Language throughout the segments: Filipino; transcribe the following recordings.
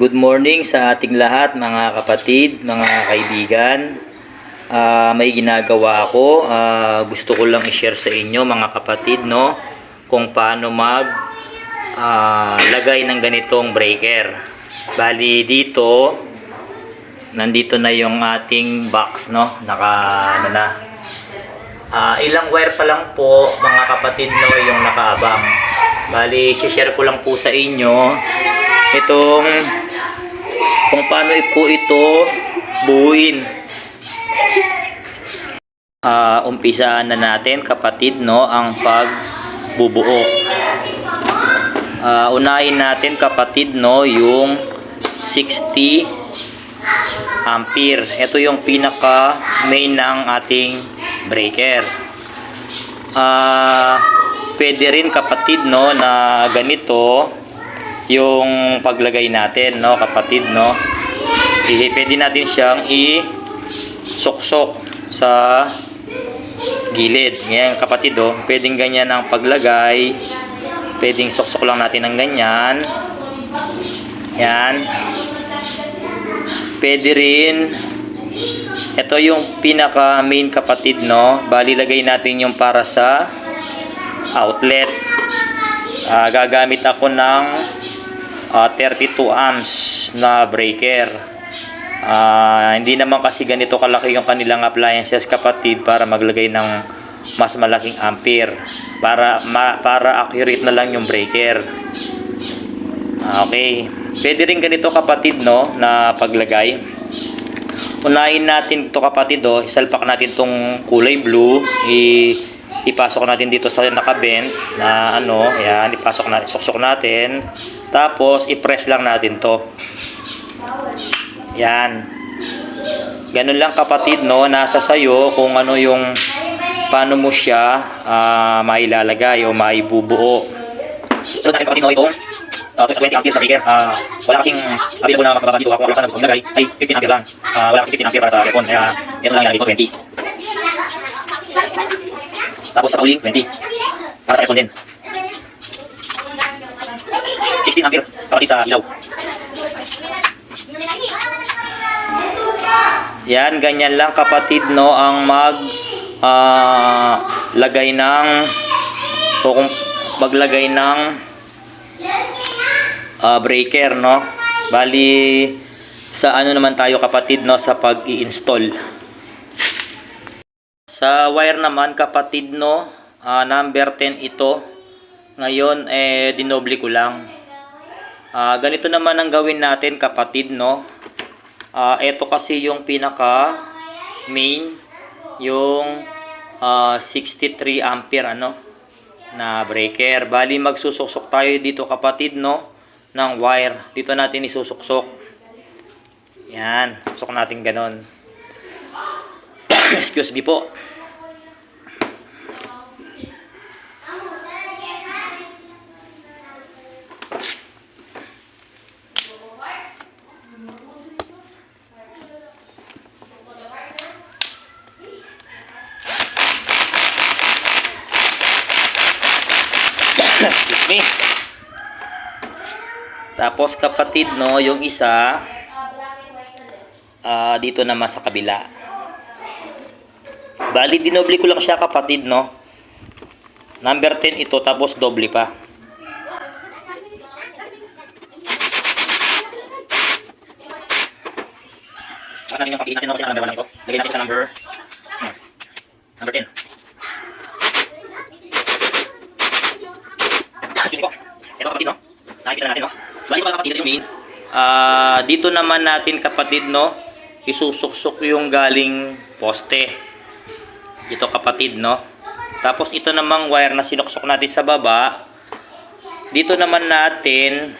Good morning sa ating lahat mga kapatid, mga kaibigan. May ginagawa ako. Gusto ko lang i-share sa inyo mga kapatid, no, kung paano lagay ng ganitong breaker. Bali dito, nandito na yung ating box, no. Ilang wire pa lang po mga kapatid, no, yung nakaabang. Bali, share ko lang po sa inyo itong kung paano po ito buuin. Umpisaan na natin kapatid, no, ang pagbubuo. Unahin natin kapatid, no, yung 60 ampere. Ito yung pinaka main ng ating breaker. Pwede rin kapatid, no, na ganito yung paglagay natin, no, kapatid, no. Pwede natin siyang i-suksok sa gilid. Ngayon kapatid, oh, pwedeng ganyan ang paglagay. Pwedeng suksok lang natin ng ganyan. Yan. Pwede rin. Ito yung pinaka main kapatid, no. Bali lagay natin yung para sa outlet. Gagamit ako ng 32 amps na breaker. Hindi naman kasi ganito kalaki yung kanilang appliances kapatid para maglagay ng mas malaking ampere, para accurate na lang yung breaker. Okay, pwede rin ganito kapatid, no, na paglagay. Unahin natin to kapatid, oh, isalpak natin tong kulay blue, ipasok natin dito sa nakabend na ano, ayan, ipasok natin, suksok natin, tapos i-press lang natin to. Yan. Ganun lang kapatid, no, nasa sayo kung ano yung paano mo siya mailalagay o maibubuo. So natin kapatid, no, itong 20 ampere sa breaker. Wala kasing available na mas mababa dito. Kung saan gusto maglagay ay 15 ampere lang. Wala kasing 15 ampere para sa aircon, kaya ito lang ilagay ko, 20. Tapos sa cooling, 20. Para sa aircon din. 16 ampere kapatid sa ilaw. Yan, ganyan lang kapatid, no, ang lagay ng o kung maglagay ng breaker, no. Bali sa ano naman tayo kapatid, no, sa pag-i-install. Sa wire naman kapatid, no, number 10 ito. Ngayon dinoble ko lang. Ganito naman ang gawin natin kapatid, no. Ito kasi yung pinaka main, yung 63 ampere ano na breaker. Bali magsusuksok tayo dito kapatid, no, ng wire. Dito natin isusuksok. Yan, suksok natin ganon. Excuse me po. Excuse me. Tapos kapatid, no, yung isa dito naman sa kabila. Bali dinoble ko lang siya kapatid, no. Number 10 ito, tapos doble pa. Saan yung pakihin natin, no, kasi number 1 lang ito. Lagay natin sa number 10. Excuse me po. Ito kapatid, no. Nakikita natin, no. Bali pa kapatid, ito yung main. Dito naman natin kapatid, no, isusuksok yung galing poste. Dito kapatid, no. Tapos ito namang wire na sinuksok natin sa baba. Dito naman natin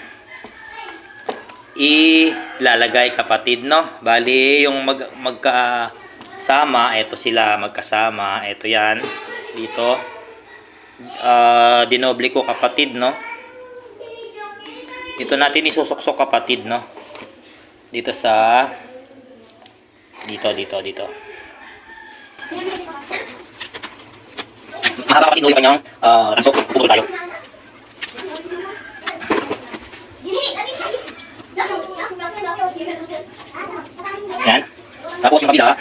ilalagay kapatid, no. Bali yung magkasama, ito sila magkasama, ito yan dito. Dinoble ko kapatid, no. Dito natin isusuksok kapatid, no. Dito sa dito. Mahaba kapatid, no, yung kanyang ransok. Puputol tayo. Yan. Tapos yung kabila.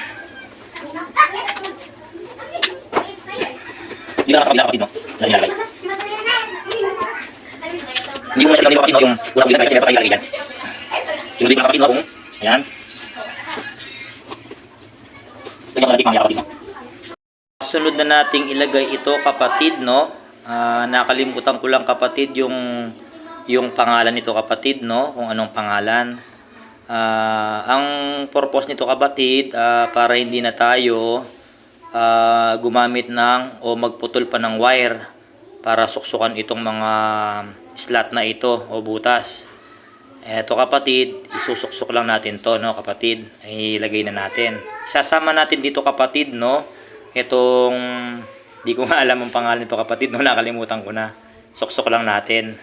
Dito na sa kabila kapatid, no? Diyan nilalagay. Hindi mo na siya kapatid, no? Yung unang kabila kasi meron tayo ilalagay dyan. Sunodin mo na kapatid, no? Kung, ayan. Ganyan malagay mamaya kapatid, no? Sunod na nating ilagay ito kapatid, no? Nakalimutan ko lang kapatid yung pangalan nito kapatid, no? Kung anong pangalan. Ang purpose nito kapatid, para hindi na tayo gumamit ng o magputol pa ng wire para suksukan itong mga slot na ito o butas. Eto kapatid, isusuksok lang natin to, no kapatid. Ilagay na natin. Sasama natin dito kapatid, no? Itong di ko nga alam ang pangalan nito kapatid, no, nakalimutan ko na. Suksok lang natin.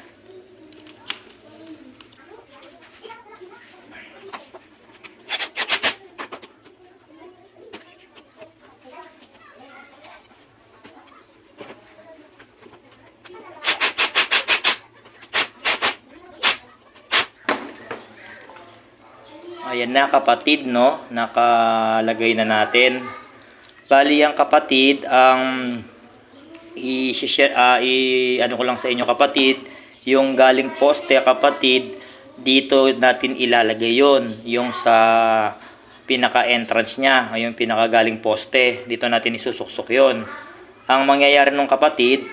Ayan na kapatid, no, nakalagay na natin. Bali ang kapatid, ang ano ko lang sa inyo kapatid, yung galing poste kapatid, dito natin ilalagay yon, yung sa pinaka-entrance niya, yung pinaka-galing poste, dito natin isusuksok yon. Ang mangyayari nung kapatid,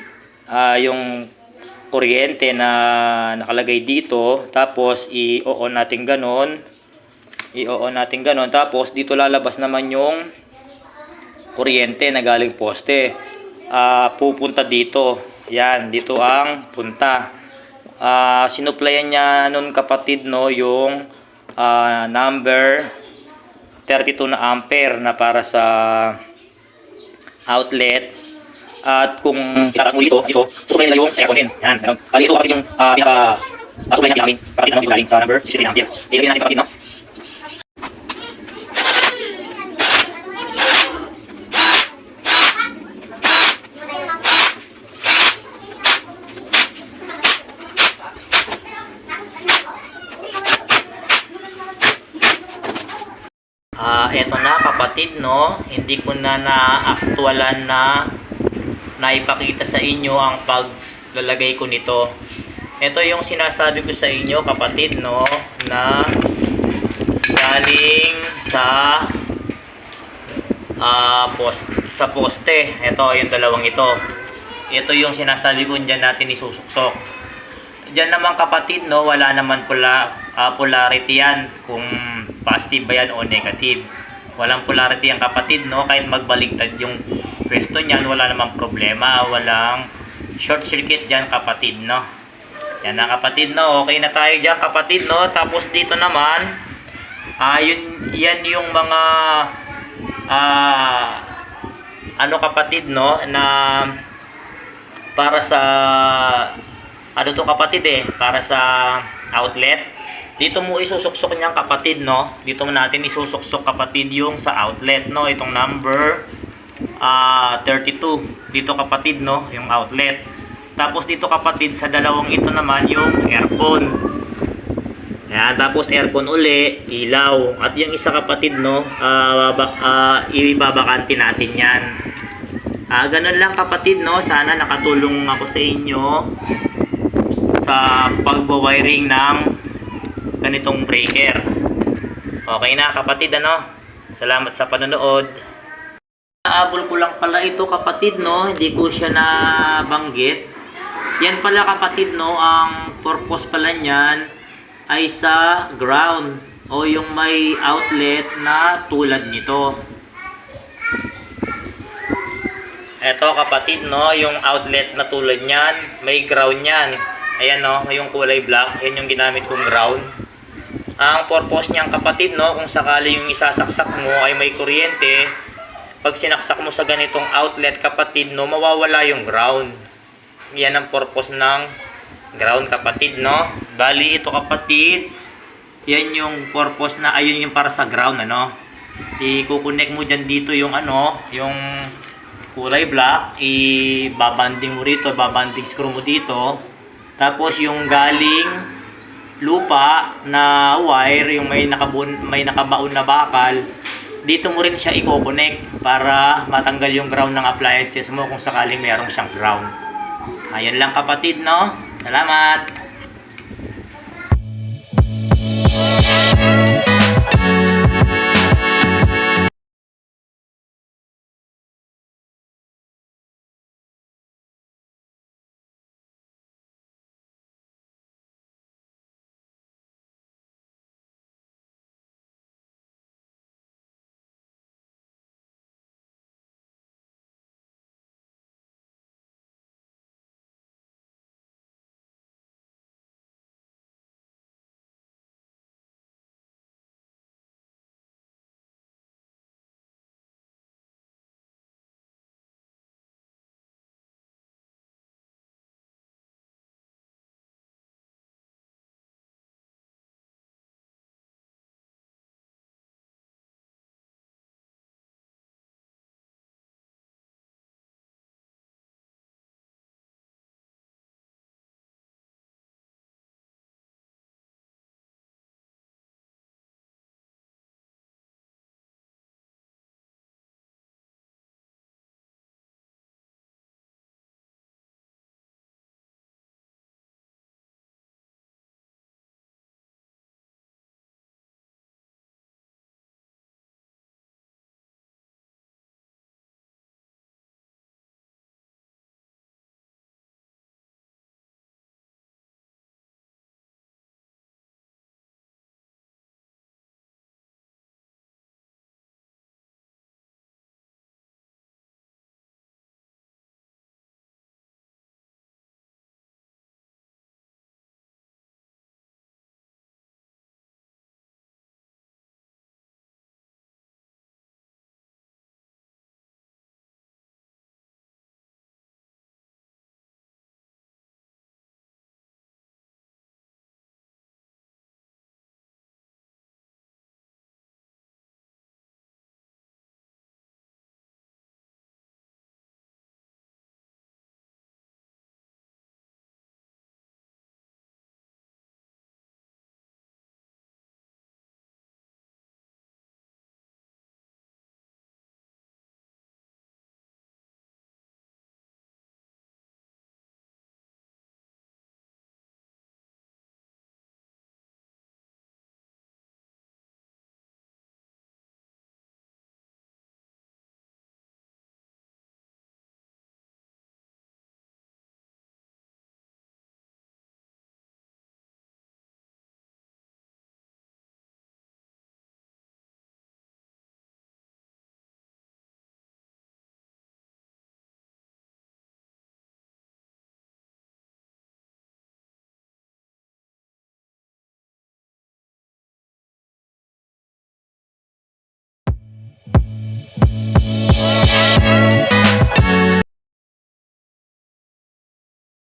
yung kuryente na nakalagay dito, tapos i-on natin ganon, tapos dito lalabas naman yung kuryente na galing poste. Pupunta dito. Yan, dito ang punta. Sinuplayan niya nun kapatid, no, yung number 32 na ampere na para sa outlet. At kung itatas mo dito, susuklayin nila yung second din. Yan, ito kapatid yung pinaka-suklayin natin kapatid, ano, yung galing sa number 63 ampere. Ilagay natin kapatid, no. Eto na kapatid, no, hindi ko na na-aktualan na naipakita sa inyo ang paglalagay ko nito. Ito yung sinasabi ko sa inyo kapatid, no, na galing sa poste. Ito yung dalawang ito. Ito yung sinasabi ko, dyan natin isusuksok. Diyan naman kapatid, no, wala naman polarity yan kung positive ba yan o negative. Walang polarity yan kapatid, no, kahit magbaligtad yung pwesto niyan, wala namang problema, walang short circuit dyan kapatid, no. Yan na kapatid, no, okay na tayo dyan kapatid, no. Tapos dito naman, yan yung mga ano kapatid, no, na para sa ano to kapatid, para sa outlet. Dito mo isusuksok niyang kapatid, no. Dito mo natin isusuksok kapatid yung sa outlet, no. Itong number 32. Dito kapatid, no, yung outlet. Tapos dito kapatid sa dalawang ito naman yung aircon. Yan, tapos aircon uli, ilaw. At yung isa kapatid, no, ibabakante natin yan. Ganun lang kapatid, no. Sana nakatulong ako sa inyo sa pagbawiring ng ganitong breaker. Okay na kapatid, ano. Salamat sa panonood. Naabol ko lang pala ito kapatid, no. Hindi ko siya nabanggit. Yan pala kapatid, no, ang purpose pala niyan ay sa ground o yung may outlet na tulad nito. Ito kapatid, no, yung outlet na tulad niyan, may ground yan. Ayan, no, yung kulay black, yan yung ginamit kong ground. Ang purpose niyan kapatid, no, kung sakali yung isasaksak mo ay may kuryente, pag sinaksak mo sa ganitong outlet kapatid, no, mawawala yung ground. Yan ang purpose ng ground kapatid, no. Bali ito kapatid, yan yung purpose na, ayun yung para sa ground, ano. I-connect mo dyan dito yung ano, yung kulay black, i-babanding mo rito, babanding screw mo dito. Tapos yung galing lupa na wire, yung may nakabaon na bakal, dito mo rin siya i-connect para matanggal yung ground ng appliances mo kung sakaling mayroong siyang ground. Ayun lang kapatid, no? Salamat!